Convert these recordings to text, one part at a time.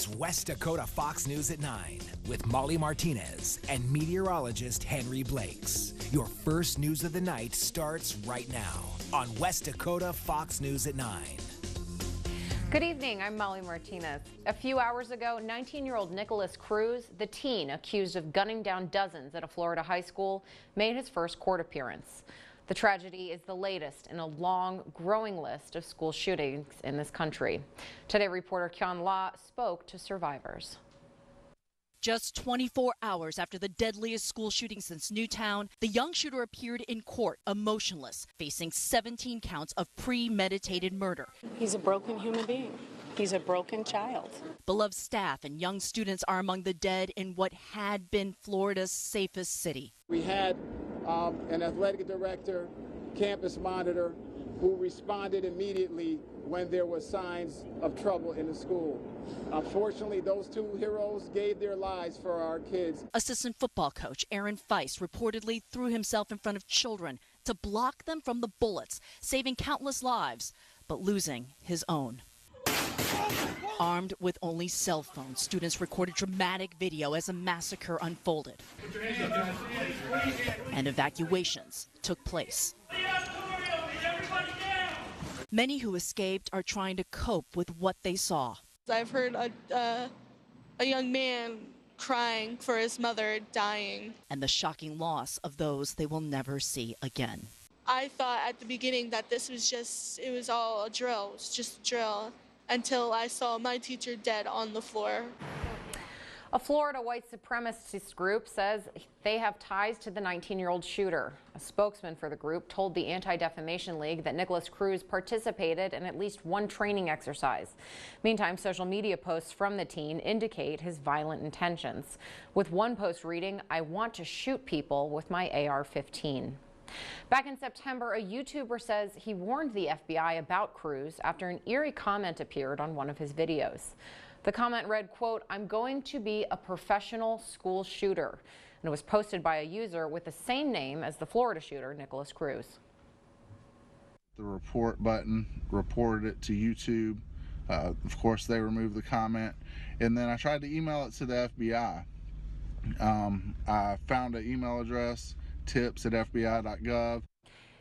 It's West Dakota Fox News at 9 with Molly Martinez and meteorologist Henry Blakes. Your first news of the night starts right now on West Dakota Fox News at 9. Good evening, I'm Molly Martinez. A few hours ago, 19-year-old Nicholas Cruz, the teen accused of gunning down dozens at a Florida high school, made his first court appearance. The tragedy is the latest in a long, growing list of school shootings in this country. Today, reporter Kyon La spoke to survivors. Just 24 hours after the deadliest school shooting since Newtown, the young shooter appeared in court emotionless, facing 17 counts of premeditated murder. He's a broken human being. He's a broken child. Beloved staff and young students are among the dead in what had been Florida's safest city. We had an athletic director, campus monitor, who responded immediately when there were signs of trouble in the school. Unfortunately, those two heroes gave their lives for our kids. Assistant football coach Aaron Feist reportedly threw himself in front of children to block them from the bullets, saving countless lives, but losing his own. Armed with only cell phones, students recorded dramatic video as a massacre unfolded. And evacuations took place. Many who escaped are trying to cope with what they saw. I've heard a young man crying for his mother dying. And the shocking loss of those they will never see again. I thought at the beginning that this was it was all a drill. It was just a drill until I saw my teacher dead on the floor. A Florida white supremacist group says they have ties to the 19-year-old shooter. A spokesman for the group told the Anti-Defamation League that Nicholas Cruz participated in at least one training exercise. Meantime, social media posts from the teen indicate his violent intentions, with one post reading, "I want to shoot people with my AR-15. Back in September, a YouTuber says he warned the FBI about Cruz after an eerie comment appeared on one of his videos. The comment read, quote, "I'm going to be a professional school shooter," and it was posted by a user with the same name as the Florida shooter, Nicholas Cruz. The report button, reported it to YouTube. Of course, they removed the comment, and then I tried to email it to the FBI. I found an email address, tips@fbi.gov.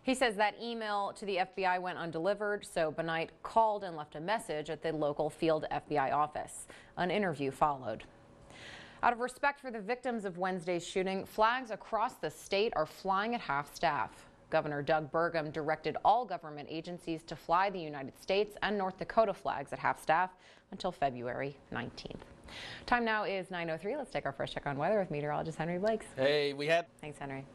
He says that email to the FBI went undelivered, so Benight called and left a message at the local field FBI office. An interview followed. Out of respect for the victims of Wednesday's shooting, flags across the state are flying at half-staff. Governor Doug Burgum directed all government agencies to fly the United States and North Dakota flags at half-staff until February 19th. Time now is 9:03. Let's take our first check on weather with meteorologist Henry Blakes. Hey, Thanks, Henry.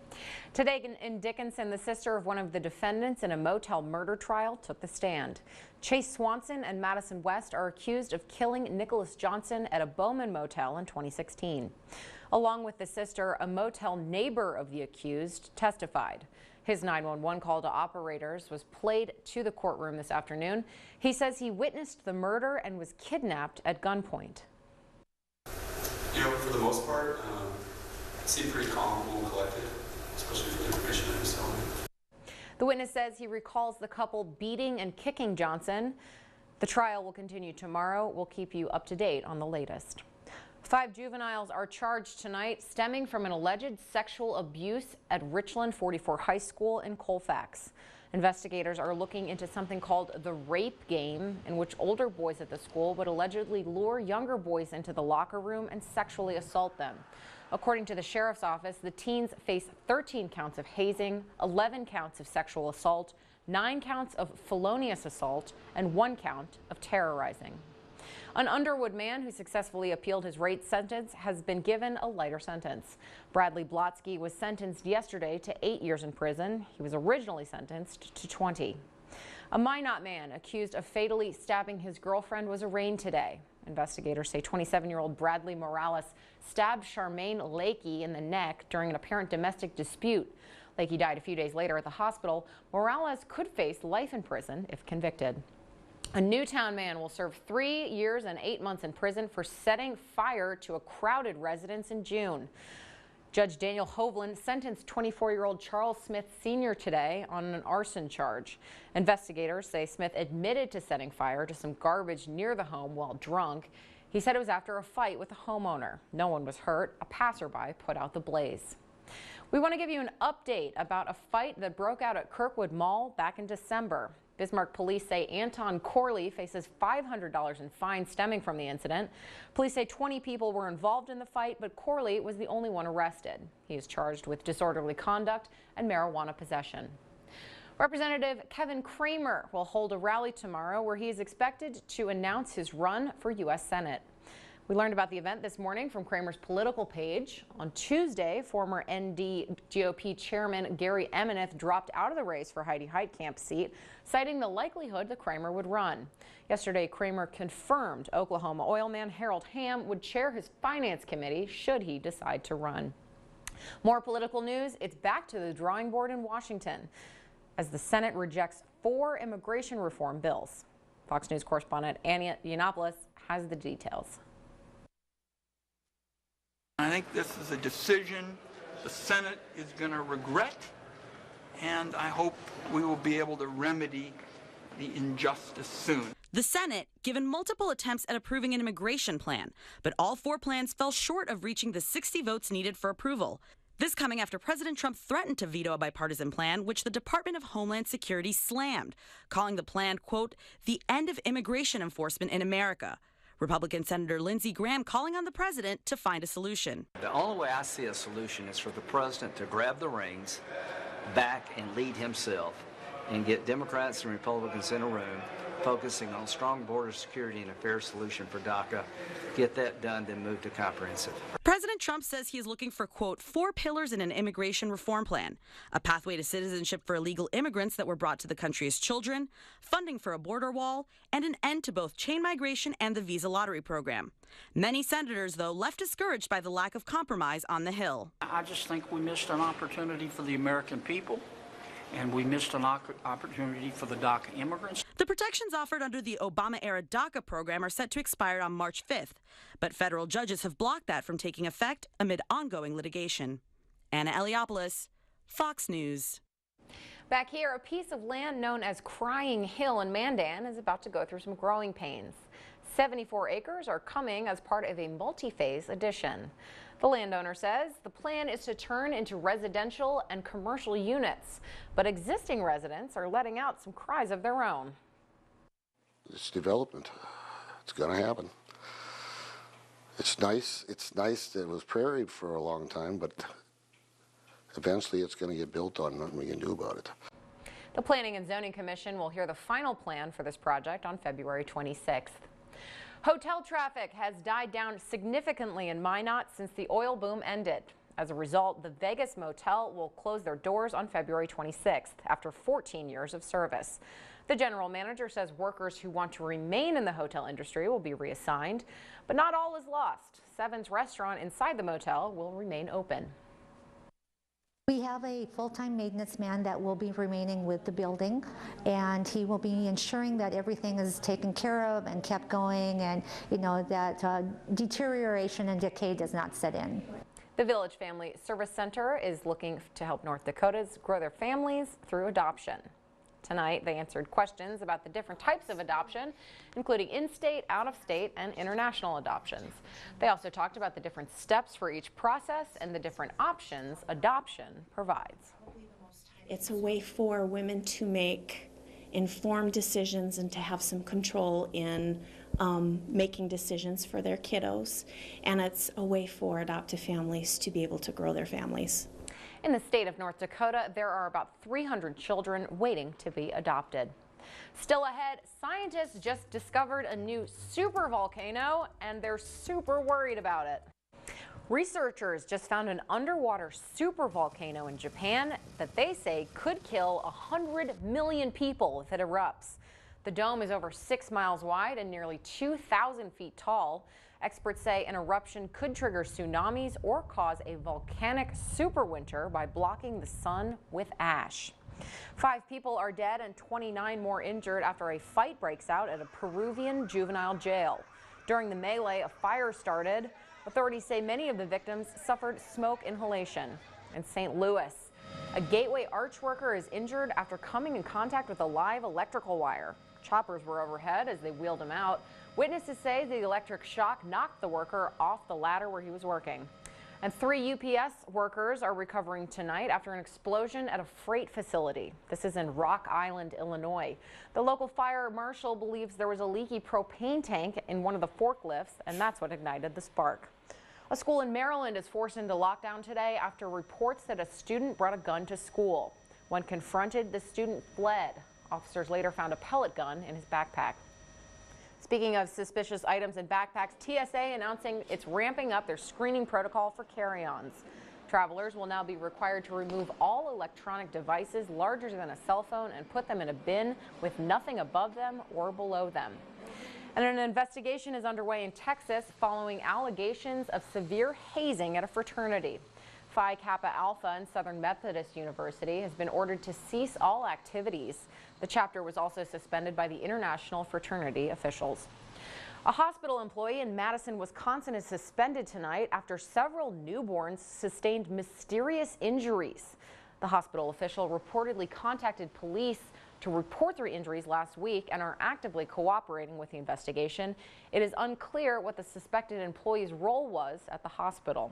Today in Dickinson, the sister of one of the defendants in a motel murder trial took the stand. Chase Swanson and Madison West are accused of killing Nicholas Johnson at a Bowman motel in 2016. Along with the sister, a motel neighbor of the accused testified. His 911 call to operators was played to the courtroom this afternoon. He says he witnessed the murder and was kidnapped at gunpoint. You know, for the most part, it seemed pretty calm, cool, and collected, especially for the information that he was telling me. The witness says he recalls the couple beating and kicking Johnson. The trial will continue tomorrow. We'll keep you up to date on the latest. 5 juveniles are charged tonight, stemming from an alleged sexual abuse at Richland 44 High School in Colfax. Investigators are looking into something called the rape game, in which older boys at the school would allegedly lure younger boys into the locker room and sexually assault them. According to the sheriff's office, the teens face 13 counts of hazing, 11 counts of sexual assault, 9 counts of felonious assault, and 1 count of terrorizing. An Underwood man who successfully appealed his rape sentence has been given a lighter sentence. Bradley Blotsky was sentenced yesterday to 8 years in prison. He was originally sentenced to 20. A Minot man accused of fatally stabbing his girlfriend was arraigned today. Investigators say 27-year-old Bradley Morales stabbed Charmaine Lakey in the neck during an apparent domestic dispute. Lakey died a few days later at the hospital. Morales could face life in prison if convicted. A Newtown man will serve 3 years and 8 months in prison for setting fire to a crowded residence in June. Judge Daniel Hovland sentenced 24-year-old Charles Smith Sr. today on an arson charge. Investigators say Smith admitted to setting fire to some garbage near the home while drunk. He said it was after a fight with a homeowner. No one was hurt. A passerby put out the blaze. We want to give you an update about a fight that broke out at Kirkwood Mall back in December. Bismarck police say Anton Corley faces $500 in fines stemming from the incident. Police say 20 people were involved in the fight, but Corley was the only one arrested. He is charged with disorderly conduct and marijuana possession. Representative Kevin Cramer will hold a rally tomorrow where he is expected to announce his run for U.S. Senate. We learned about the event this morning from Cramer's political page. On Tuesday, former ND GOP chairman Gary Emeneth dropped out of the race for Heidi Heitkamp's seat, citing the likelihood that Cramer would run. Yesterday, Cramer confirmed Oklahoma oil man Harold Hamm would chair his finance committee should he decide to run. More political news, it's back to the drawing board in Washington as the Senate rejects 4 immigration reform bills. Fox News correspondent Annie Yiannopoulos has the details. I think this is a decision the Senate is going to regret, and I hope we will be able to remedy the injustice soon. The Senate given multiple attempts at approving an immigration plan, but all 4 plans fell short of reaching the 60 votes needed for approval. This coming after President Trump threatened to veto a bipartisan plan, which the Department of Homeland Security slammed, calling the plan, quote, the end of immigration enforcement in America. Republican Senator Lindsey Graham calling on the president to find a solution. The only way I see a solution is for the president to grab the reins back and lead himself and get Democrats and Republicans in a room focusing on strong border security and a fair solution for DACA. Get that done, then move to comprehensive. President Trump says he is looking for, quote, 4 pillars in an immigration reform plan: a pathway to citizenship for illegal immigrants that were brought to the country as children, funding for a border wall, and an end to both chain migration and the visa lottery program. Many senators, though, left discouraged by the lack of compromise on the Hill. I just think we missed an opportunity for the American people, and we missed an opportunity for the DACA immigrants. The protections offered under the Obama-era DACA program are set to expire on March 5th, but federal judges have blocked that from taking effect amid ongoing litigation. Anna Eliopoulos, Fox News. Back here, a piece of land known as Crying Hill in Mandan is about to go through some growing pains. 74 acres are coming as part of a multi-phase addition. The landowner says the plan is to turn into residential and commercial units, but existing residents are letting out some cries of their own. It's development. It's going to happen. It's nice. It's nice that it was prairie for a long time, but eventually it's going to get built on. Nothing we can do about it. The Planning and Zoning Commission will hear the final plan for this project on February 26th. Hotel traffic has died down significantly in Minot since the oil boom ended. As a result, the Vegas motel will close their doors on February 26th after 14 years of service. The general manager says workers who want to remain in the hotel industry will be reassigned, but not all is lost. Seven's restaurant inside the motel will remain open. We have a full-time maintenance man that will be remaining with the building, and he will be ensuring that everything is taken care of and kept going, and that deterioration and decay does not set in. The Village Family Service Center is looking to help North Dakotans grow their families through adoption. Tonight, they answered questions about the different types of adoption, including in-state, out-of-state, and international adoptions. They also talked about the different steps for each process and the different options adoption provides. It's a way for women to make informed decisions and to have some control in making decisions for their kiddos. And it's a way for adoptive families to be able to grow their families. In the state of North Dakota, there are about 300 children waiting to be adopted. Still ahead, scientists just discovered a new supervolcano, and they're super worried about it. Researchers just found an underwater supervolcano in Japan that they say could kill 100 million people if it erupts. The dome is over 6 miles wide and nearly 2,000 feet tall. Experts say an eruption could trigger tsunamis or cause a volcanic superwinter by blocking the sun with ash. 5 people are dead and 29 more injured after a fight breaks out at a Peruvian juvenile jail. During the melee, a fire started. Authorities say many of the victims suffered smoke inhalation. In St. Louis, a gateway arch worker is injured after coming in contact with a live electrical wire. Choppers were overhead as they wheeled him out. Witnesses say the electric shock knocked the worker off the ladder where he was working. And 3 UPS workers are recovering tonight after an explosion at a freight facility. This is in Rock Island, Illinois. The local fire marshal believes there was a leaky propane tank in one of the forklifts, and that's what ignited the spark. A school in Maryland is forced into lockdown today after reports that a student brought a gun to school. When confronted, the student fled. Officers later found a pellet gun in his backpack. Speaking of suspicious items in backpacks, TSA announcing it's ramping up their screening protocol for carry-ons. Travelers will now be required to remove all electronic devices larger than a cell phone and put them in a bin with nothing above them or below them. And an investigation is underway in Texas following allegations of severe hazing at a fraternity. Phi Kappa Alpha and Southern Methodist University has been ordered to cease all activities. The chapter was also suspended by the international fraternity officials. A hospital employee in Madison, Wisconsin is suspended tonight after several newborns sustained mysterious injuries. The hospital official reportedly contacted police to report their injuries last week and are actively cooperating with the investigation. It is unclear what the suspected employee's role was at the hospital.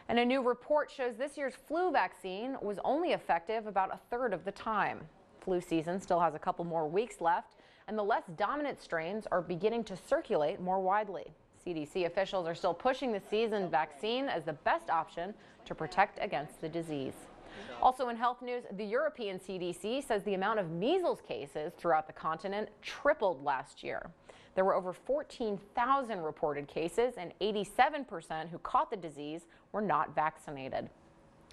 And a new report shows this year's flu vaccine was only effective about a third of the time. Flu season still has a couple more weeks left, and the less dominant strains are beginning to circulate more widely. CDC officials are still pushing the season vaccine as the best option to protect against the disease. Also in health news, the European CDC says the amount of measles cases throughout the continent tripled last year. There were over 14,000 reported cases, and 87% who caught the disease were not vaccinated.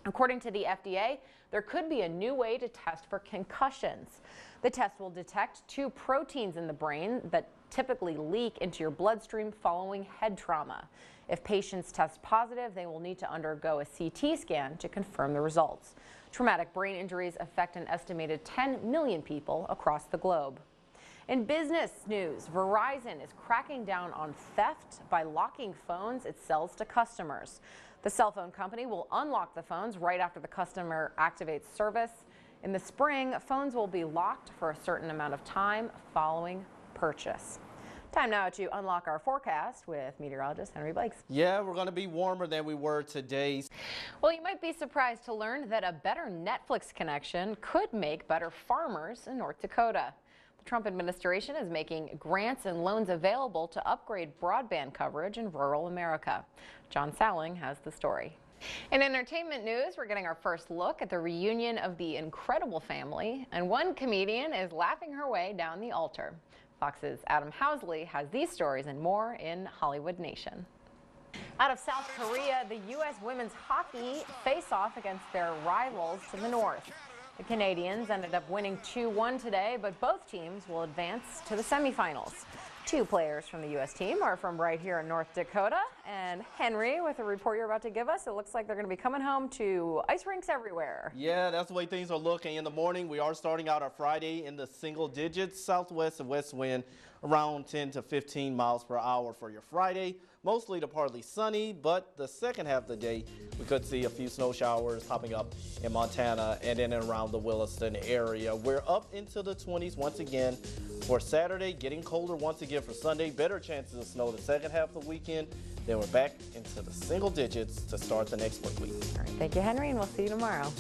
According to the FDA, there could be a new way to test for concussions. The test will detect 2 proteins in the brain that typically leak into your bloodstream following head trauma. If patients test positive, they will need to undergo a CT scan to confirm the results. Traumatic brain injuries affect an estimated 10 million people across the globe. In business news, Verizon is cracking down on theft by locking phones it sells to customers. The cell phone company will unlock the phones right after the customer activates service. In the spring, phones will be locked for a certain amount of time following purchase. Time now to unlock our forecast with meteorologist Henry Blakes. Yeah, we're going to be warmer than we were today. Well, you might be surprised to learn that a better Netflix connection could make better farmers in North Dakota. The Trump administration is making grants and loans available to upgrade broadband coverage in rural America. John Sowling has the story. In entertainment news, we're getting our first look at the reunion of the Incredible Family, and one comedian is laughing her way down the altar. Fox's Adam Housley has these stories and more in Hollywood Nation. Out of South Korea, the U.S. women's hockey face off against their rivals to the north. The Canadians ended up winning 2-1 today, but both teams will advance to the semifinals. 2 players from the U.S. team are from right here in North Dakota. And Henry, with the report you're about to give us, it looks like they're going to be coming home to ice rinks everywhere. Yeah, that's the way things are looking. In the morning, we are starting out our Friday in the single digits, southwest and west wind around 10 to 15 miles per hour for your Friday. Mostly to partly sunny, but the second half of the day, we could see a few snow showers popping up in Montana and then around the Williston area. We're up into the 20s once again for Saturday, getting colder once again for Sunday. Better chances of snow the second half of the weekend. Then we're back into the single digits to start the next work week. All right, thank you, Henry, and we'll see you tomorrow.